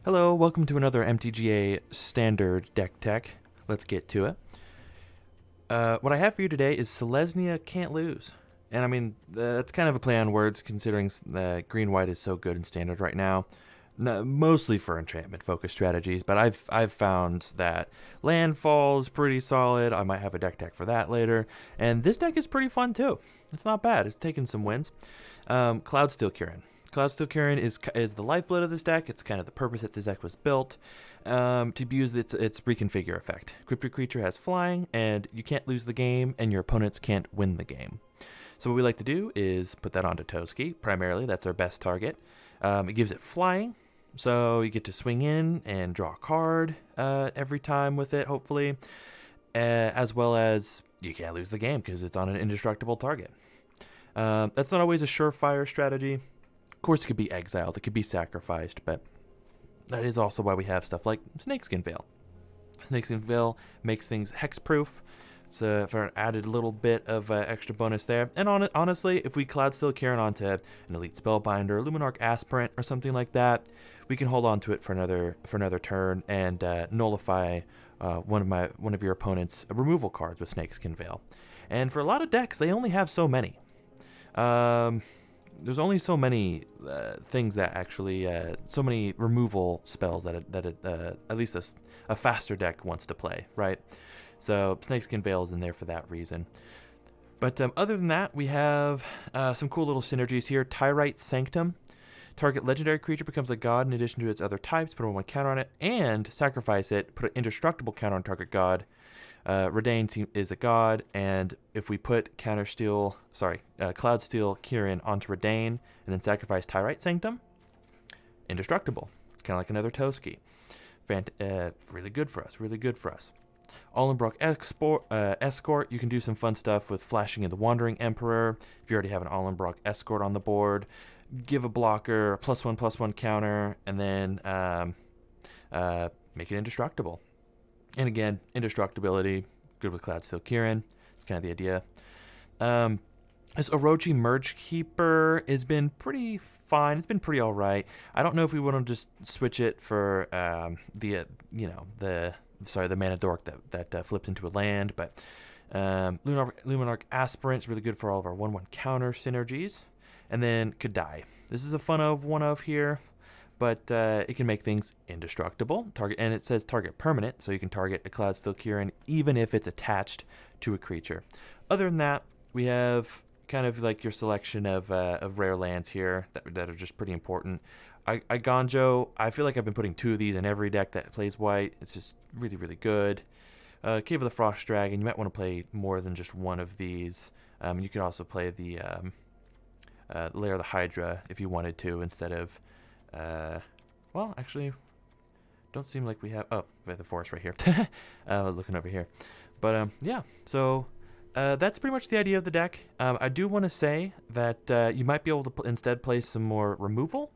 Hello, welcome to another MTGA standard deck tech. Let's get to it. What I have for you today is Selesnya Can't Lose. And I mean, that's kind of a play on words considering green-white is so good in standard right now. Mostly for enchantment-focused strategies, but I've found that landfall is pretty solid. I might have a deck tech for that later. And this deck is pretty fun too. It's not bad. It's taken some wins. Cloudsteel Kirin. Cloudsteel Kirin is the lifeblood of this deck. It's kind of the purpose that this deck was built to use its reconfigure effect. Equipped creature has flying, and you can't lose the game, and your opponents can't win the game. So what we like to do is put that onto Toski. Primarily, that's our best target. It gives it flying, so you get to swing in and draw a card every time with it, hopefully, as well as you can't lose the game because it's on an indestructible target. That's not always a surefire strategy. Of course, it could be exiled, it could be sacrificed, but that is also why we have stuff like Snakeskin Veil. Snakeskin Veil makes things hexproof, so for an added little bit of extra bonus there. And honestly, if we Cloudsteel Kirin onto an Elite Spellbinder, Luminarch Aspirant, or something like that, we can hold on to it for another turn and nullify one of your opponent's removal cards with Snakeskin Veil. And for a lot of decks, they only have so many. There's only so many things that actually, so many removal spells that at least a faster deck wants to play, right? So Snakeskin Veil is in there for that reason. But other than that, we have some cool little synergies here. Tyrite Sanctum. Target legendary creature becomes a god in addition to its other types. Put a 1/1 counter on it and sacrifice it. Put an indestructible counter on target god. Reidane is a god, and if we put Cloudsteel Kirin onto Reidane and then sacrifice Sanctum, indestructible. It's kind of like another Toski. Really good for us, really good for us. Ollenbock Escort, you can do some fun stuff with flashing in the Wandering Emperor. If you already have an Ollenbock Escort on the board, give a blocker a +1/+1 counter, and then make it indestructible. And again, indestructibility, good with Cloudsteel Kirin. It's kind of the idea. This Orochi Merge-Keeper has been pretty fine. It's been pretty all right. I don't know if we want to just switch it for the mana dork that flips into a land, but Luminarch Aspirant is really good for all of our 1/1 counter synergies. And then could die. This is a one of here, but it can make things indestructible. And it says target permanent, so you can target a Cloudsteel Kirin even if it's attached to a creature. Other than that, we have kind of like your selection of rare lands here that are just pretty important. Ganjo, I feel like I've been putting 2 of these in every deck that plays white. It's just really, really good. Cave of the Frost Dragon, you might want to play more than just one of these. You could also play the Lair of the Hydra if you wanted to instead of... well, actually, don't seem like we have... Oh, we have the forest right here. I was looking over here. But, yeah, so that's pretty much the idea of the deck. I do want to say that you might be able to instead play some more removal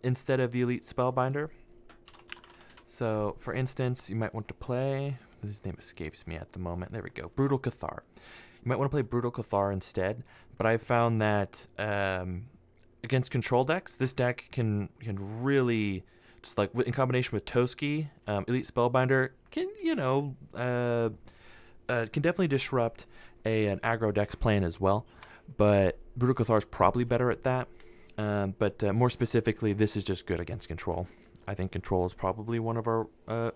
instead of the Elite Spellbinder. So, for instance, you might want to play... His name escapes me at the moment. There we go. Brutal Cathar. You might want to play Brutal Cathar instead, but I found that... against control decks, this deck can really, just like in combination with Toski, Elite Spellbinder can definitely disrupt an aggro deck's plan as well. But Brutal Cathar is probably better at that. But more specifically, this is just good against control. I think control is probably one of our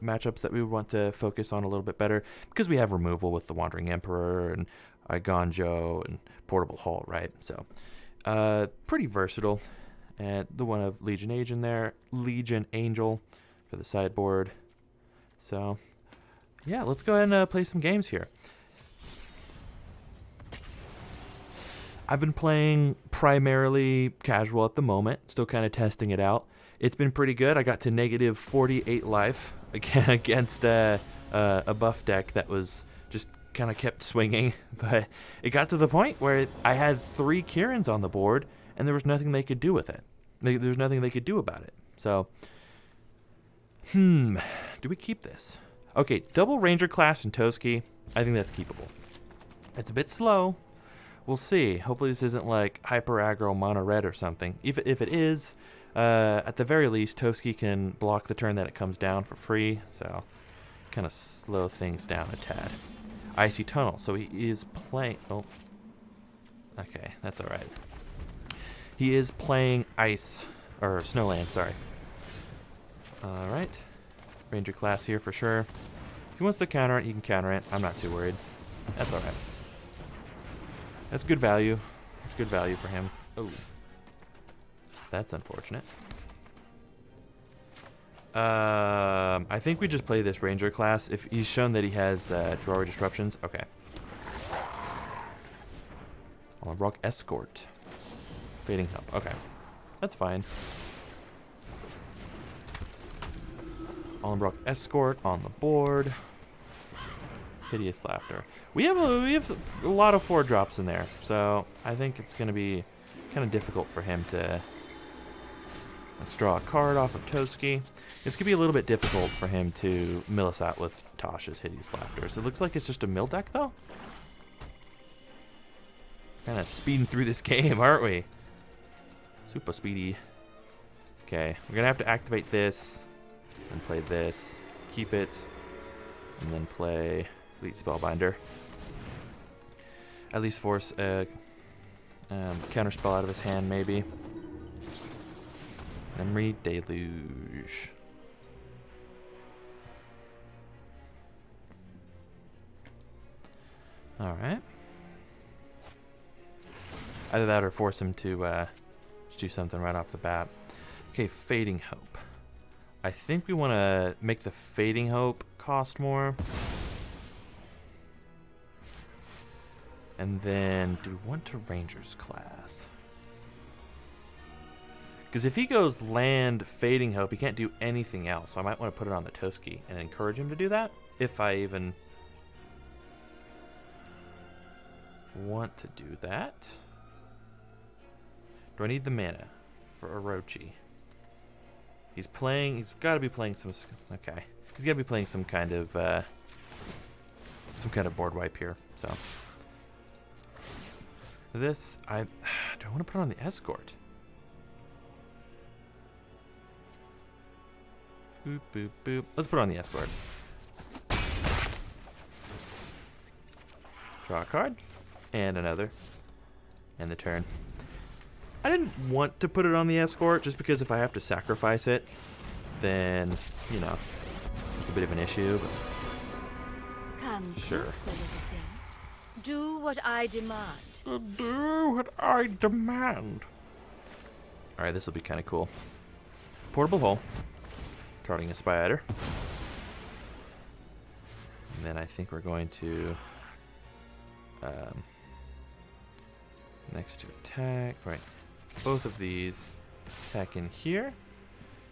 matchups that we would want to focus on a little bit better because we have removal with the Wandering Emperor and Ganjo and Portable Hull, right? So. Pretty versatile. And the one of Legion Angel for the sideboard. So, yeah, let's go ahead and play some games here. I've been playing primarily casual at the moment, still kind of testing it out. It's been pretty good. I got to negative 48 life against a buff deck that was just kind of kept swinging, but it got to the point where I had 3 Kirins on the board and there was nothing they could do with it. There was nothing they could do about it. So, do we keep this? Okay, double Ranger class and Toski. I think that's keepable. It's a bit slow. We'll see. Hopefully this isn't like hyper aggro mono red or something. If it is, At the very least, Toski can block the turn that it comes down for free, so kind of slow things down a tad. Icy Tunnel, so he is playing... Oh. Okay, that's alright. He is playing Ice, or Snowland, sorry. Alright. Ranger class here for sure. If he wants to counter it, he can counter it. I'm not too worried. That's alright. That's good value. That's good value for him. Oh. That's unfortunate. I think we just play this Ranger class. If he's shown that he has drawer disruptions. Okay. Ollenbock Escort. Fading Help. Okay. That's fine. Ollenbock Escort on the board. Hideous Laughter. We have a lot of 4-drops in there, so I think it's going to be kind of difficult for him to... Let's draw a card off of Toski. It's going to be a little bit difficult for him to mill us out with Tasha's Hideous Laughter. So it looks like it's just a mill deck, though. Kind of speeding through this game, aren't we? Super speedy. Okay, we're going to have to activate this, and play this, keep it, and then play Elite Spellbinder. At least force a counter spell out of his hand, maybe. Memory Deluge. Alright. Either that or force him to do something right off the bat. Okay, Fading Hope. I think we want to make the Fading Hope cost more. And then, do we want to Rangers class? Because if he goes land Fading Hope, he can't do anything else. So I might want to put it on the Toski and encourage him to do that. If I even want to do that. Do I need the mana for Orochi? He's got to be playing some, okay. He's got to be playing some kind of board wipe here, so. This, do I want to put on the Escort? Boop, boop, boop. Let's put on the Escort. Draw a card. And another. And the turn. I didn't want to put it on the Escort, just because if I have to sacrifice it, then, you know, it's a bit of an issue, but Come sure. closer, little thing. Do what I demand. Do what I demand. Alright, this will be kind of cool. Portable Hole. Charting a Spider. And then I think we're going to next to attack, right? Both of these attack in here,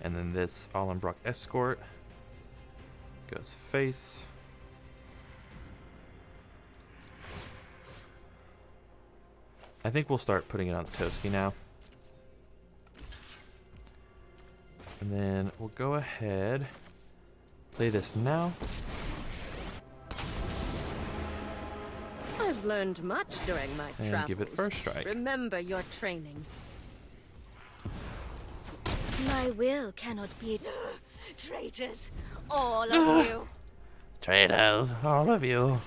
and then this Ollenbock Escort goes face. I think we'll start putting it on the Toski now. And then we'll go ahead, play this now. I've learned much during my travels. And give it first strike. Remember your training. My will cannot be... Traitors, all of you. Traitors, all of you.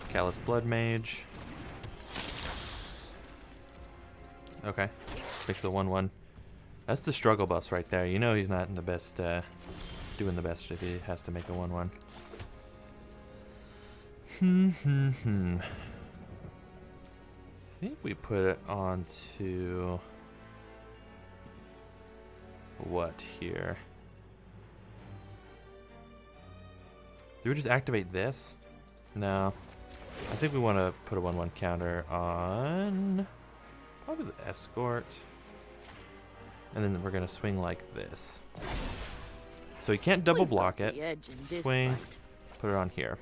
Callous Blood Mage. Okay, fix the 1/1. That's the struggle bus right there. You know he's not in the best, doing the best if he has to make a 1/1. I think we put it onto what here? Do we just activate this? No. I think we want to put a 1/1 counter on probably the Escort. And then we're going to swing like this. So you can't double block it. Swing, put it on here.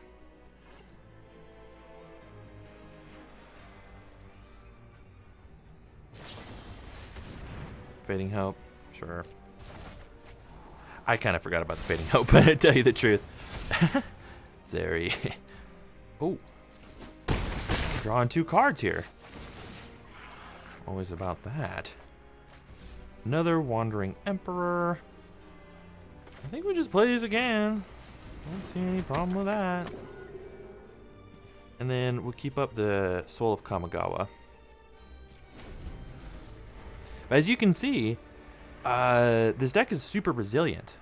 Fading Hope, sure. I kind of forgot about the Fading Hope, to tell you the truth. Zeri. Oh. Drawing 2 cards here. Always about that. Another Wandering Emperor. I think we just play these again. Don't see any problem with that. And then we'll keep up the Soul of Kamigawa. But as you can see, this deck is super resilient.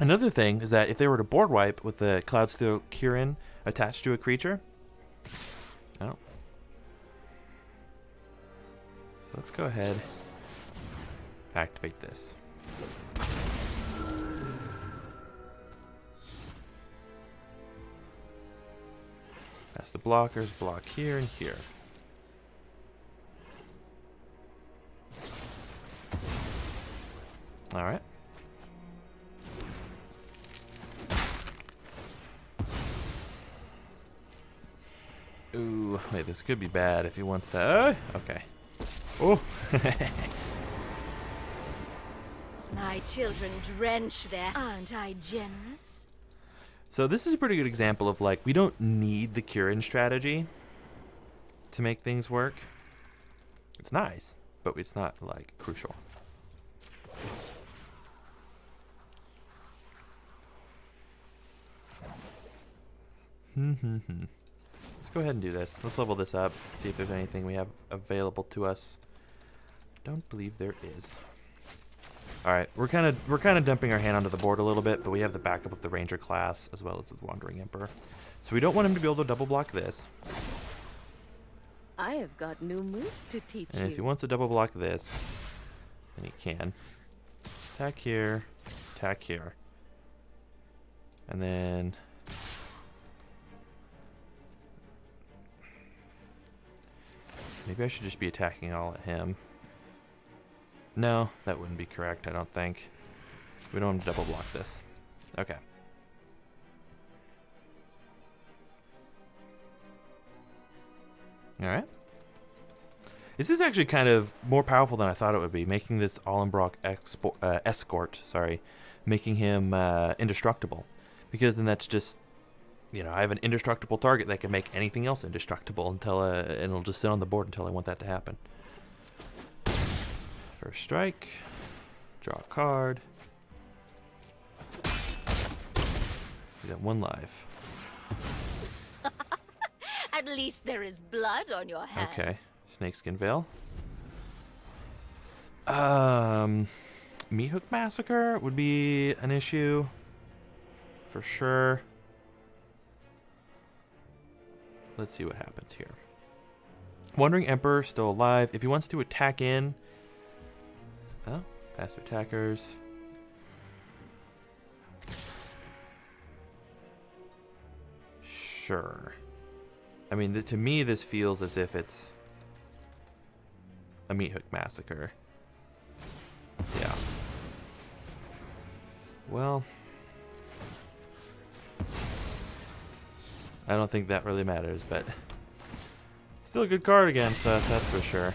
Another thing is that if they were to board wipe with the Cloudsteel Kirin attached to a creature, oh. So let's go ahead, activate this. That's the blockers, block here and here. All right. Ooh, wait, this could be bad if he wants that. Okay. Oh. My children drench their... Aren't I generous? So this is a pretty good example of, like, we don't need the Kirin strategy to make things work. It's nice, but it's not, like, crucial. Let's go ahead and do this. Let's level this up, see if there's anything we have available to us. Don't believe there is. All right, we're kind of dumping our hand onto the board a little bit, but we have the backup of the Ranger class as well as the Wandering Emperor. So we don't want him to be able to double block this. I have got new moves to teach And you. if he wants to double block this, then he can. Attack here, attack here. And then... maybe I should just be attacking all at him. No, that wouldn't be correct, I don't think. We don't want to double block this. Okay. Alright. This is actually kind of more powerful than I thought it would be, making this Ollenbock Escort, making him indestructible. Because then that's just, you know, I have an indestructible target that can make anything else indestructible until, and it'll just sit on the board until I want that to happen. First strike, draw a card. You got one life. At least there is blood on your hands. Okay, Snakeskin Veil. Meat Hook Massacre would be an issue for sure. Let's see what happens here. Wandering Emperor still alive. If he wants to attack in, oh, passive attackers. Sure. I mean, to me, this feels as if it's a Meat Hook Massacre. Yeah. Well, I don't think that really matters, but still a good card against us, that's for sure.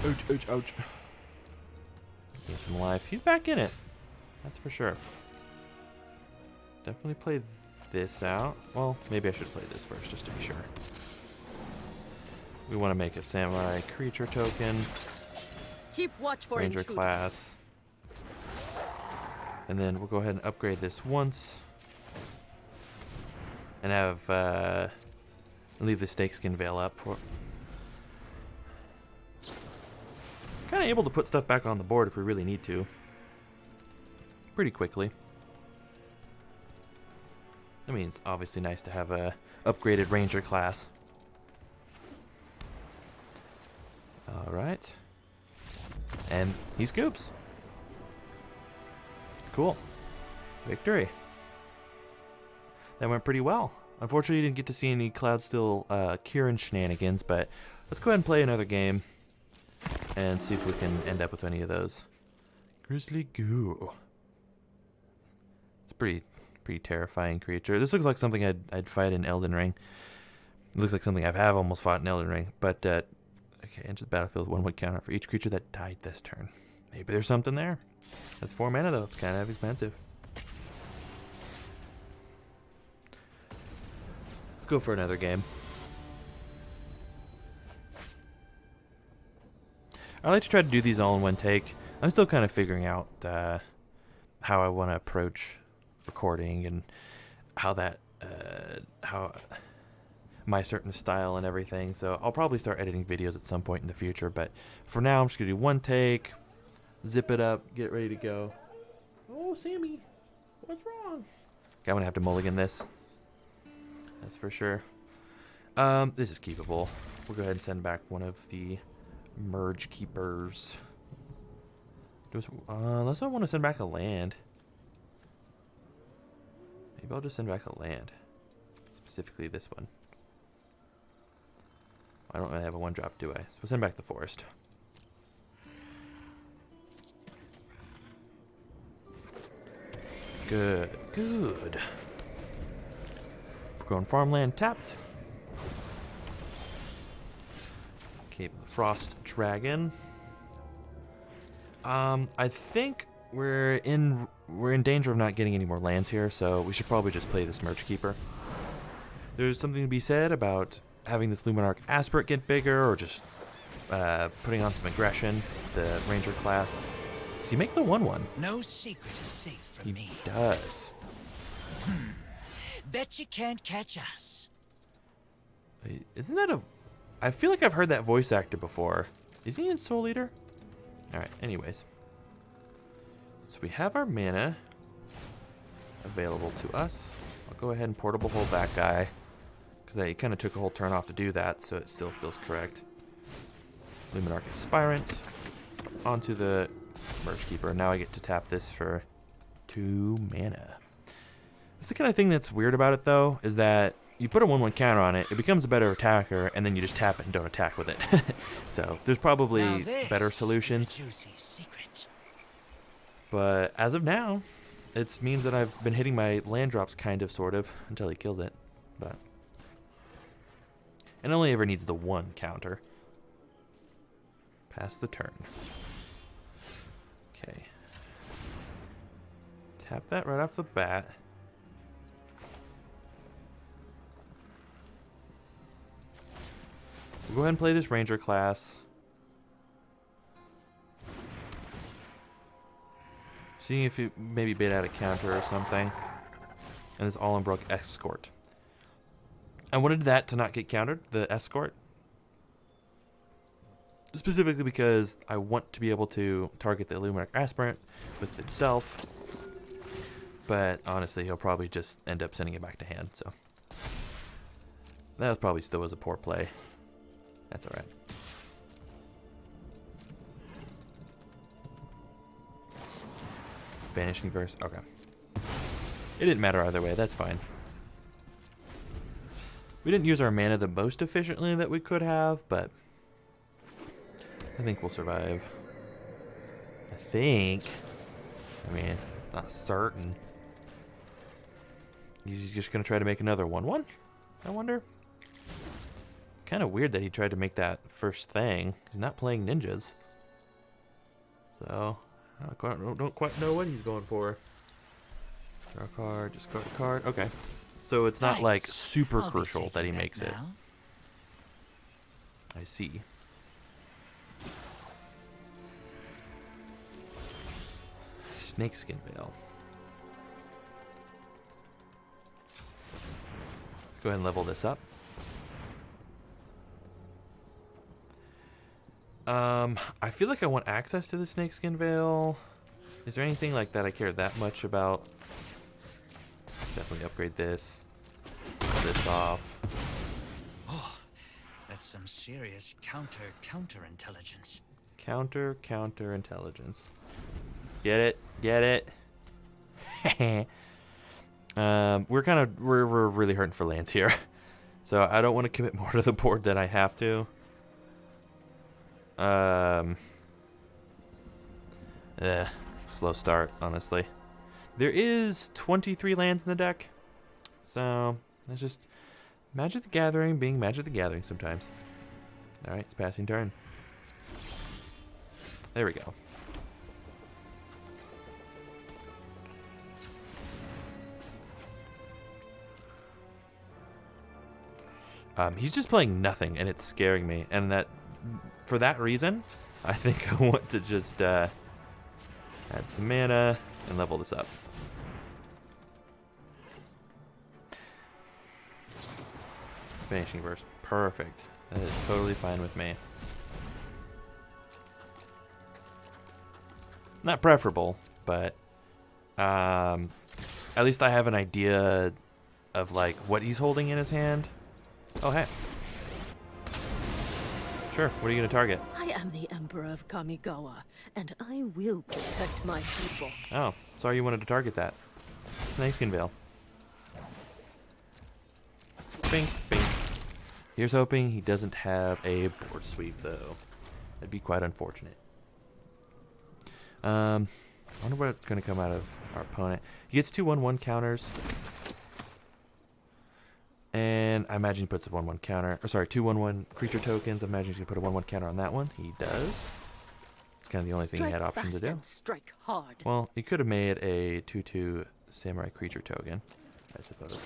Ouch, ouch, ouch. Need some life. He's back in it. That's for sure. Definitely play this out. Well, maybe I should play this first, just to be sure. We want to make a samurai creature token. Keep watch for Ranger intruders. class. And then we'll go ahead and upgrade this once. And have, leave the Snakeskin Veil up. Kind of able to put stuff back on the board if we really need to. Pretty quickly. I mean, it's obviously nice to have a upgraded Ranger class. Alright. And he scoops. Cool. Victory. That went pretty well. Unfortunately, you didn't get to see any Cloudsteel Kirin shenanigans, but let's go ahead and play another game and see if we can end up with any of those. Grizzly Goo. It's a pretty terrifying creature. This looks like something I'd fight in Elden Ring. It looks like something I have almost fought in Elden Ring. But, okay, enter the battlefield, 1/1 counter for each creature that died this turn. Maybe there's something there. That's 4 mana, though. It's kind of expensive. Let's go for another game. I like to try to do these all in one take. I'm still kind of figuring out how I want to approach recording and how my certain style and everything. So I'll probably start editing videos at some point in the future. But for now, I'm just going to do one take, zip it up, get ready to go. Oh, Sammy, what's wrong? Okay, I'm going to have to mulligan this. That's for sure. This is keepable. We'll go ahead and send back one of the Merge-Keepers. Unless I want to send back a land. Maybe I'll just send back a land. Specifically this one. I don't really have a 1-drop, do I? So we'll send back the forest. Good, good. Overgrown Farmland tapped. Cape of the Frost Dragon. I think we're in danger of not getting any more lands here, so we should probably just play this Merge-Keeper. There's something to be said about having this Luminarch Aspirant get bigger, or just putting on some aggression, the Ranger class. Does he make the 1/1? No secret is safe from me. He does. Bet you can't catch us. Isn't that a... I feel like I've heard that voice actor before. Is he in Soul Eater? Alright, anyways. So we have our mana available to us. I'll go ahead and portable hold that guy, because I kind of took a whole turn off to do that, so it still feels correct. Luminarch Aspirant onto the Merge-Keeper. Now I get to tap this for 2 mana. That's the kind of thing that's weird about it, though, is that you put a 1/1 counter on it, it becomes a better attacker, and then you just tap it and don't attack with it. So there's probably better solutions. Juicy secret. But as of now, it means that I've been hitting my land drops kind of, sort of, until he kills it. But it only ever needs the 1 counter. Pass the turn. Okay. Tap that right off the bat. We'll go ahead and play this Ranger class. Seeing if it maybe bait out a counter or something. And this Ollenbock Escort. I wanted that to not get countered, the Escort. Specifically because I want to be able to target the Luminarch Aspirant with itself. But honestly, he'll probably just end up sending it back to hand, so. That probably still was a poor play. That's alright. Vanishing Verse, okay. It didn't matter either way, that's fine. We didn't use our mana the most efficiently that we could have, but I think we'll survive. I think. I mean, not certain. He's just going to try to make another 1/1, I wonder. Kind of weird that he tried to make that first thing. He's not playing ninjas. So, I don't quite know what he's going for. Draw a card, discard a card. Okay. So it's not like super crucial that he makes it. I see. Snakeskin Veil. Let's go ahead and level this up. I feel like I want access to the Snakeskin Veil. Is there anything like that I care that much about? Definitely upgrade this. Put this off. Oh, that's some serious counter intelligence. Counter intelligence. Get it? Get it? We're really hurting for lands here. So I don't want to commit more to the board than I have to. Slow start, honestly. There is 23 lands in the deck. So, it's just Magic the Gathering being Magic the Gathering sometimes. Alright, it's passing turn. There we go. He's just playing nothing, and it's scaring me. And that, for that reason, I think I want to just add some mana and level this up. Finishing verse. Perfect. That is totally fine with me. Not preferable, but at least I have an idea of like what he's holding in his hand. Oh, hey. Sure, what are you going to target? I am the Emperor of Kamigawa, and I will protect my people. Oh, sorry you wanted to target that. Snakeskin Veil. Bing, bing. Here's hoping he doesn't have a board sweep, though. That'd be quite unfortunate. I wonder what's going to come out of our opponent. He gets 2 1/1 counters. And I imagine he puts a 1/1 counter. Or sorry, 2 1/1 creature tokens. I imagine he's going to put a 1/1 counter on that one. He does. It's kind of the only thing he had option to do. Strike hard. Well, he could have made a 2/2 samurai creature token, I suppose.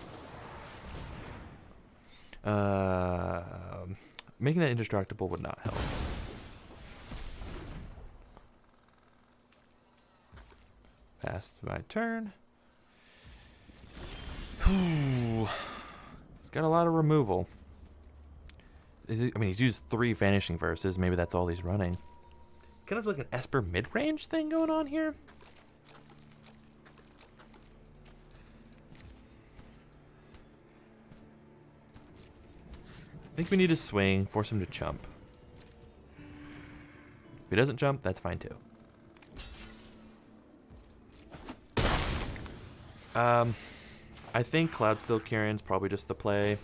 Making that indestructible would not help. Passed my turn. He's got a lot of removal. I mean, he's used 3 Vanishing Verses. Maybe that's all he's running. Kind of like an Esper mid-range thing going on here. I think we need to swing, force him to chump. If he doesn't jump, that's fine too. I think Cloudsteel Kirin's probably just the play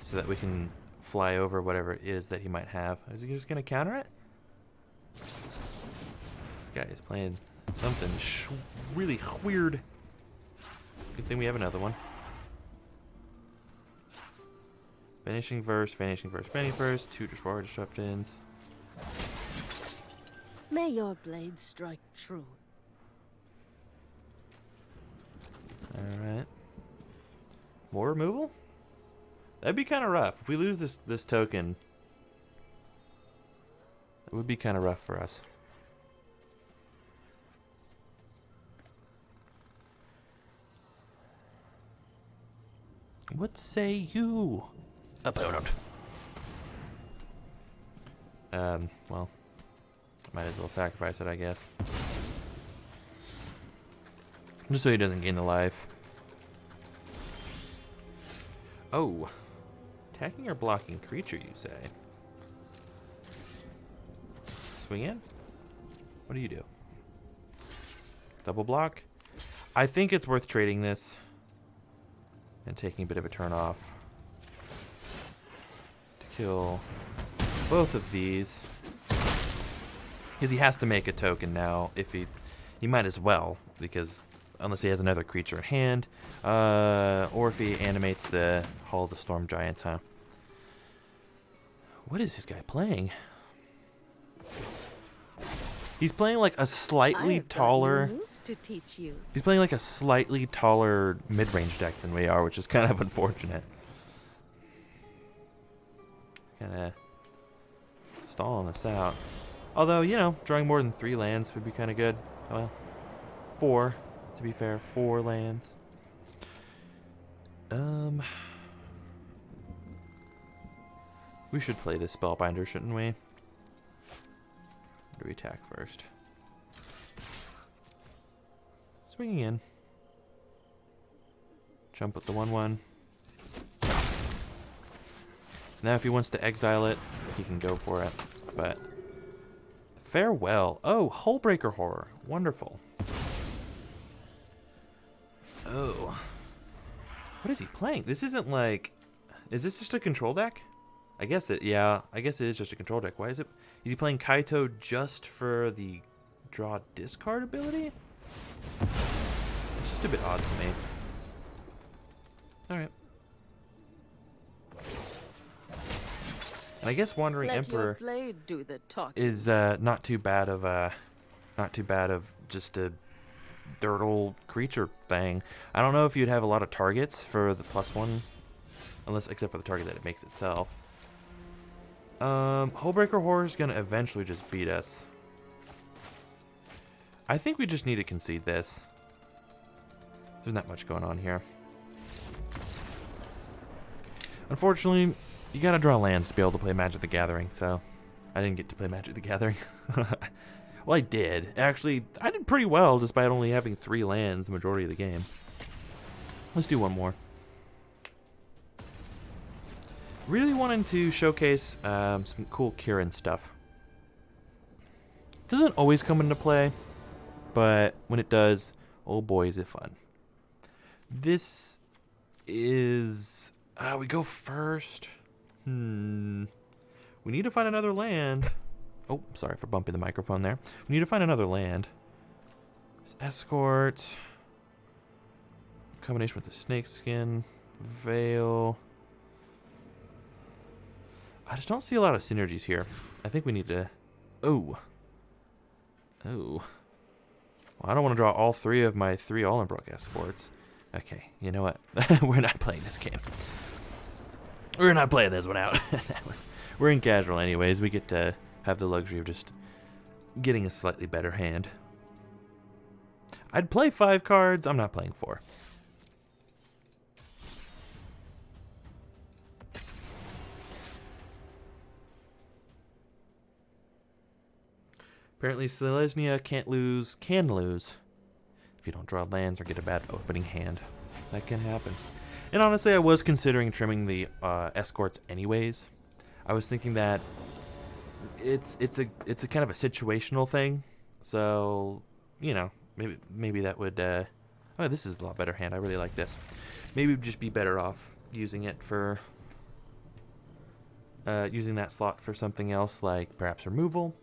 so that we can fly over whatever it is that he might have. Is he just going to counter it? This guy is playing something really weird. Good thing we have another one. Finishing verse, finishing verse, finishing verse. 2 Destroyer Disruptions. May your blade strike true. Alright. More removal? That'd be kind of rough. If we lose this token, it would be kind of rough for us. What say you, opponent? Well, might as well sacrifice it, I guess. Just so he doesn't gain the life. Oh. Attacking or blocking creature, you say? Swing in? What do you do? Double block? I think it's worth trading this and taking a bit of a turn off to kill both of these. Because he has to make a token now. If he might as well, because unless he has another creature in hand, or if he animates the Hall of the Storm Giants, huh? What is this guy playing? He's playing like a slightly taller. To teach you. He's playing like a slightly taller mid-range deck than we are, which is kind of unfortunate. Kind of stalling us out. Although, you know, drawing more than 3 lands would be kind of good. Well, 4, to be fair, 4 lands. We should play this Spellbinder, shouldn't we? Or do we attack first? Swinging in. Jump with the 1/1. Now if he wants to exile it, he can go for it. But farewell. Oh, Hullbreaker Horror. Wonderful. Oh. What is he playing? This isn't like... Is this just a control deck? I guess it... Yeah, I guess it is just a control deck. Why is it... Is he playing Kaito just for the draw discard ability? It's just a bit odd to me. Alright. And I guess Wandering Emperor Let your blade do the talking. is not too bad of just a dirtle creature thing. I don't know if you'd have a lot of targets for the +1, except for the target that it makes itself. Hullbreaker Horror is going to eventually just beat us. I think we just need to concede this. There's not much going on here. Unfortunately, you gotta draw lands to be able to play Magic the Gathering, so I didn't get to play Magic the Gathering. Well, I did. Actually, I did pretty well despite only having 3 lands the majority of the game. Let's do one more. Really wanting to showcase some cool Kirin stuff. Doesn't always come into play, but when it does, oh boy, is it fun. This is... we go first. We need to find another land. Oh, sorry for bumping the microphone there. We need to find another land. There's Escort. Combination with the Snakeskin Veil. I just don't see a lot of synergies here. I think we need to... Oh. Well, I don't want to draw all 3 of my 3 Ollenbock Escorts. Okay, you know what? We're not playing this game. We're not playing this one out. We're in casual anyways. We get to have the luxury of just getting a slightly better hand. I'd play 5 cards. I'm not playing 4. Apparently Selesnya can lose if you don't draw lands or get a bad opening hand. That can happen. And honestly, I was considering trimming the escorts anyways. I was thinking that it's a kind of a situational thing. So, you know, maybe that would oh, this is a lot better hand. I really like this. Maybe we'd just be better off using it for using that slot for something else, like perhaps removal,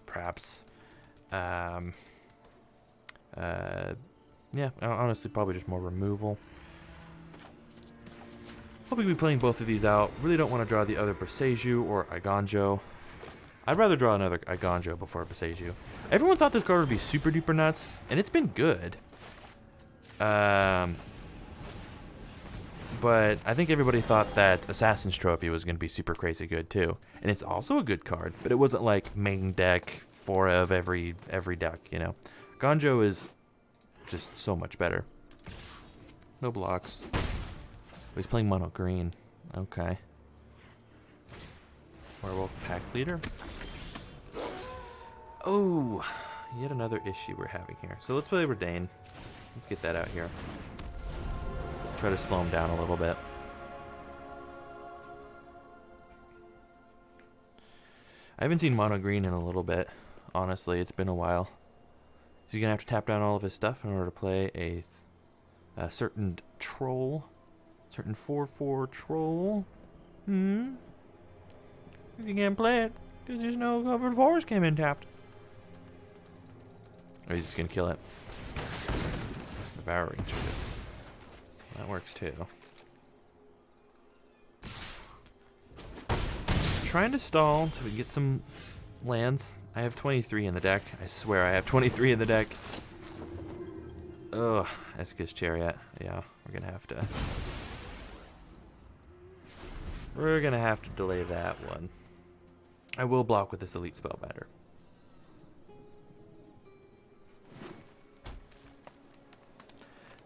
perhaps yeah, honestly, probably just more removal. Hoping to be playing both of these out. Really don't want to draw the other Boseiju or Iganjo. I'd rather draw another Iganjo before Boseiju. Everyone thought this card would be super duper nuts, and it's been good. But I think everybody thought that Assassin's Trophy was going to be super crazy good too. And it's also a good card, but it wasn't like main deck 4 of every deck, you know. Ganjo is just so much better. No blocks. Oh, he's playing mono green. Okay. Werewolf Pack Leader. Oh, yet another issue we're having here. So let's play Reidane. Let's get that out here. Try to slow him down a little bit. I haven't seen mono green in a little bit. Honestly, it's been a while. So you're gonna have to tap down all of his stuff in order to play a certain troll. Certain 4/4 troll. You can't play it because there's no covered forest came in tapped. Or he's just gonna kill it. Devouring Truth. That works too. Trying to stall so we can get some lands. I have 23 in the deck. I swear I have 23 in the deck. Ugh, Esca's Chariot. Yeah, we're gonna have to. We're gonna have to delay that one. I will block with this Elite Spellbinder.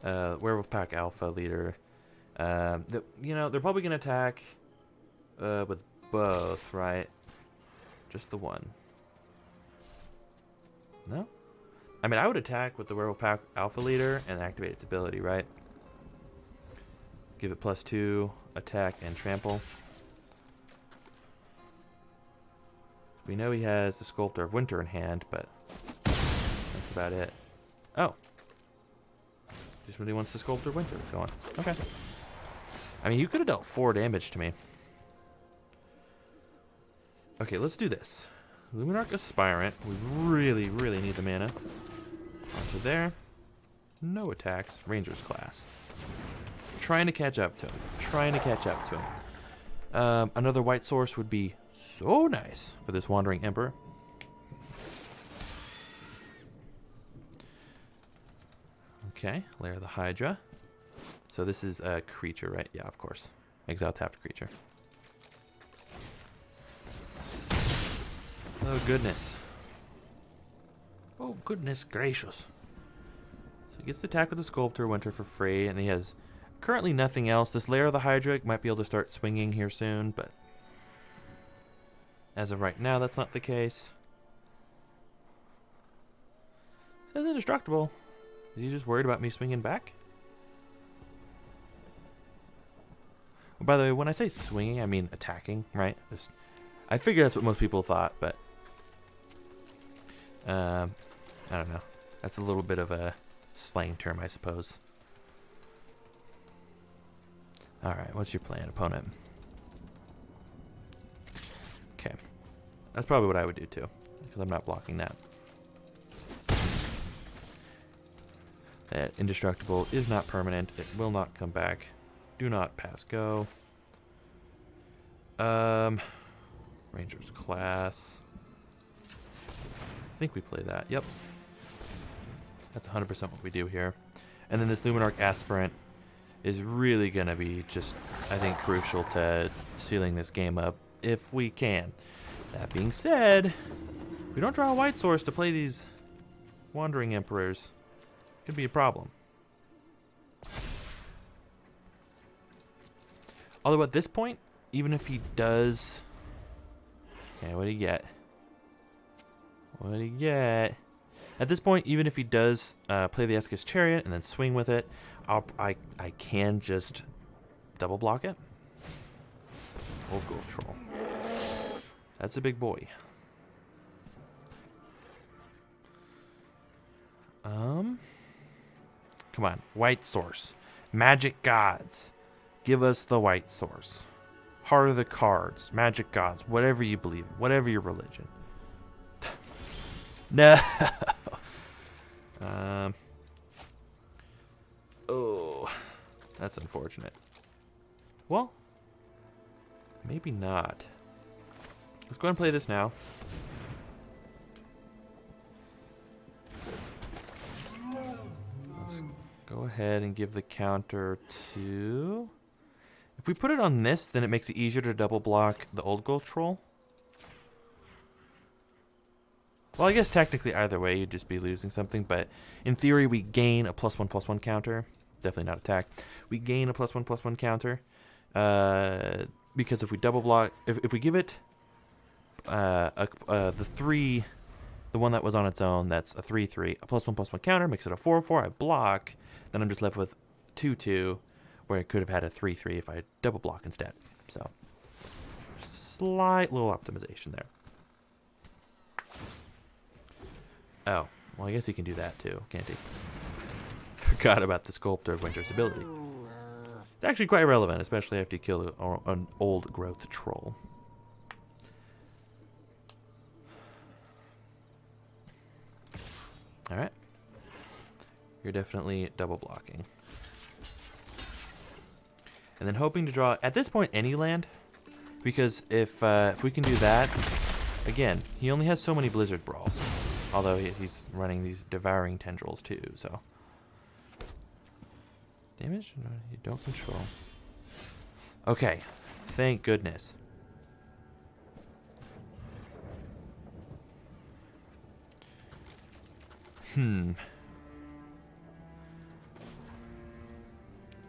Werewolf Pack Alpha Leader. You know, they're probably gonna attack with both, right? Just the one. No? I mean, I would attack with the Werewolf Pack Alpha Leader and activate its ability, right? Give it +2, attack, and trample. We know he has the Sculptor of Winter in hand, but that's about it. Oh. Just really wants the Sculptor of Winter. Go on. Okay. I mean, you could have dealt 4 damage to me. Okay, let's do this. Luminarch Aspirant. We really, really need the mana. Onto there. No attacks. Ranger's class. Trying to catch up to him. Trying to catch up to him. Another white source would be so nice for this Wandering Emperor. Okay, Lair of the Hydra. So this is a creature, right? Yeah, of course. Exile tapped creature. Oh, goodness. Oh, goodness gracious. So he gets to attack with the Sculptor Winter for free, and he has currently nothing else. This Lair of the Hydra might be able to start swinging here soon, but as of right now, that's not the case. Says indestructible. Is he just worried about me swinging back? Well, by the way, when I say swinging, I mean attacking, right? I figure that's what most people thought, but I don't know. That's a little bit of a slang term, I suppose. Alright, what's your plan, opponent? Okay. That's probably what I would do too, because I'm not blocking that. That indestructible is not permanent. It will not come back. Do not pass go. Ranger's class. I think we play that. Yep. That's 100% what we do here. And then this Luminarch Aspirant is really going to be just, I think, crucial to sealing this game up if we can. That being said, we don't draw a white source to play these Wandering Emperors. Could be a problem. Although at this point, even if he does... Okay, what do you get? What do you get? At this point, even if he does play the Escus Chariot and then swing with it, I can just double block it. Old Ghost Troll. That's a big boy. Come on, white source. Magic gods. Give us the white source. Heart of the cards. Magic gods. Whatever you believe. Whatever your religion. No. Oh. That's unfortunate. Well. Maybe not. Let's go ahead and play this now. Let's go ahead and give the counter to... If we put it on this, then it makes it easier to double block the old Gold Troll. Well, I guess technically either way, you'd just be losing something, but in theory, we gain a +1/+1 counter. Definitely not attack. We gain a +1/+1 counter. Because if we double block, if we give it the 3, the one that was on its own, that's a 3/3, a +1/+1 counter, makes it a 4/4, I block, then I'm just left with 2/2, where I could have had a 3/3 if I double block instead. So, slight little optimization there. Oh, well, I guess he can do that too, can't he? Forgot about the Sculptor of Winter's ability. It's actually quite relevant, especially after you kill an old growth troll. Alright. You're definitely double blocking. And then hoping to draw, at this point, any land. Because if we can do that, again, he only has so many Blizzard Brawls. Although he's running these Devouring Tendrils too, so. Damage? No, you don't control. Okay. Thank goodness.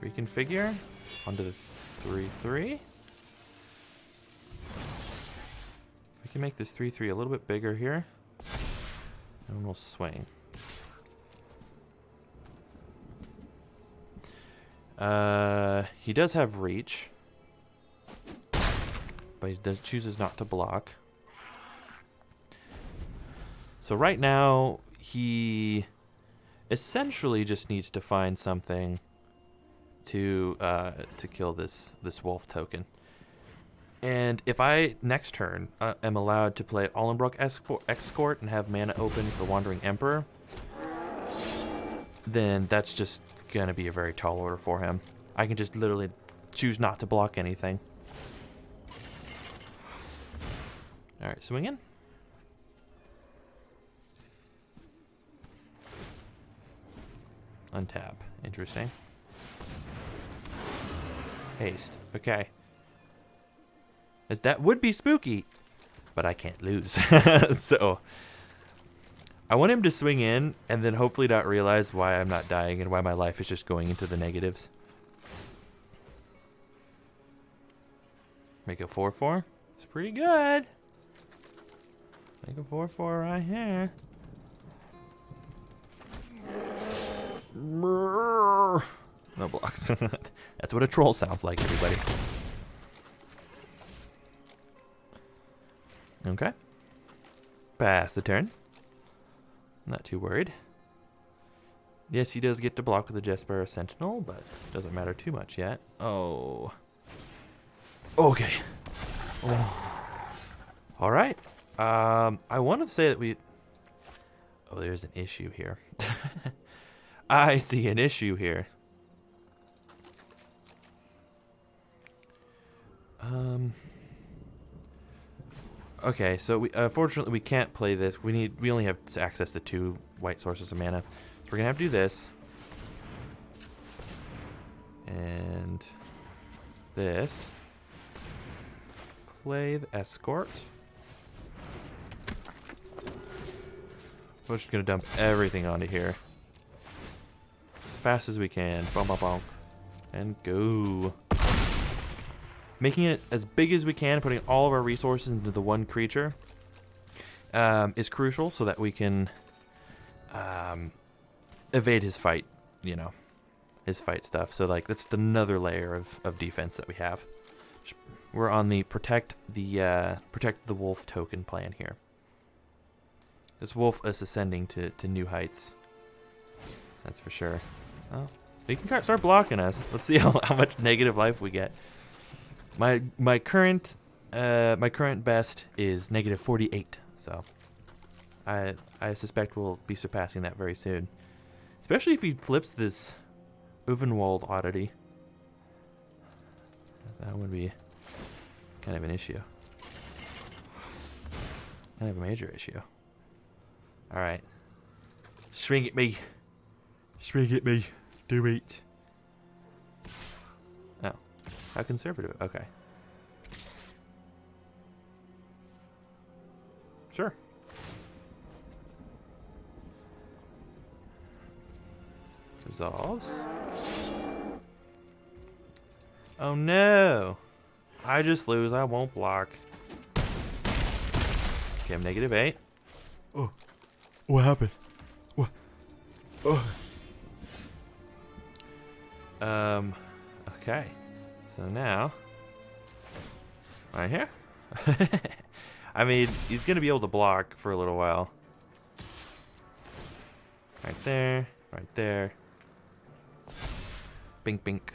Reconfigure onto the 3/3. We can make this 3/3 a little bit bigger here. And we'll swing. He does have reach, but he chooses not to block. So right now he essentially just needs to find something to kill this wolf token. And if I next turn am allowed to play Ollenbock Escort and have mana open for Wandering Emperor, then that's just gonna be a very tall order for him. I can just literally choose not to block anything. Alright, swing in. Untap. Interesting. Haste. Okay. As that would be spooky. but I can't lose. So I want him to swing in and then hopefully not realize why I'm not dying and why my life is just going into the negatives. Make a 4/4. It's pretty good. Make a 4/4 right here. No blocks. That's what a troll sounds like, everybody. Okay. Pass the turn. Not too worried. Yes, he does get to block with the Jesper Sentinel, but doesn't matter too much yet. Oh. Okay. Oh. All right. I want to say that we... Oh, there's an issue here. I see an issue here. Okay, so we unfortunately we can't play this. We only have access to 2 white sources of mana. So we're gonna have to do this. And this. Play the Escort. We're just gonna dump everything onto here. As fast as we can. Bonk, bonk, bonk. And go. Making it as big as we can, putting all of our resources into the one creature is crucial so that we can evade his fight, you know, his fight stuff. So, like, that's another layer of defense that we have. We're on the protect the wolf token plan here. This wolf is ascending to new heights. That's for sure. Oh, they can start blocking us. Let's see how much negative life we get. My current best is -48, so I suspect we'll be surpassing that very soon. Especially if he flips this Uvenwald oddity. That would be kind of an issue. Kind of a major issue. Alright. Swing at me. Swing at me. Do it. Oh. How conservative. Okay. Sure. Resolves. Oh no. I just lose. I won't block. Okay, I'm -8. Oh. What happened? What? Oh. Okay. So now, right here. I mean, he's gonna be able to block for a little while. Right there, right there. Bink, bink.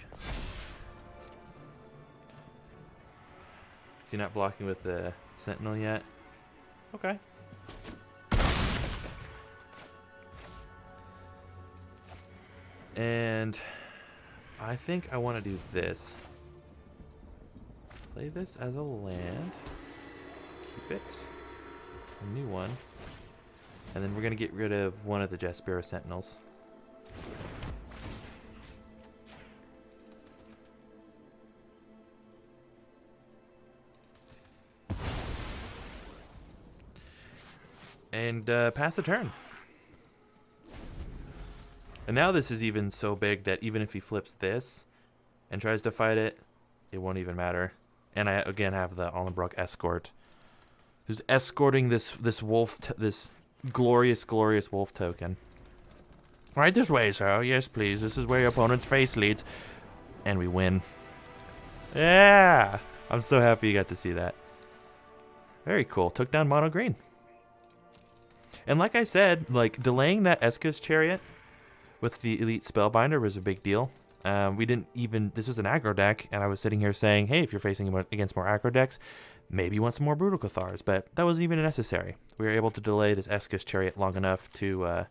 Is he not blocking with the Sentinel yet? Okay. And I think I want to do this. Play this as a land. Keep it. A new one. And then we're going to get rid of one of the Jesper Sentinels. And pass the turn. And now this is even so big that even if he flips this and tries to fight it, it won't even matter. And I again have the Ollenbock Escort, who's escorting this wolf, this glorious wolf token. Right this way, sir. Yes, please. This is where your opponent's face leads, and we win. Yeah, I'm so happy you got to see that. Very cool. Took down mono green. And like I said, like delaying that Eska's Chariot with the Elite Spellbinder was a big deal. We didn't even... This was an aggro deck, and I was sitting here saying, hey, if you're facing against more aggro decks, maybe you want some more Brutal Cathars, but that wasn't even necessary. We were able to delay this Eska's Chariot long enough to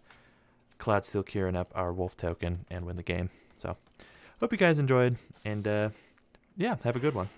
Cloudsteel Kirin up our Wolf token and win the game. So, hope you guys enjoyed, and yeah, have a good one.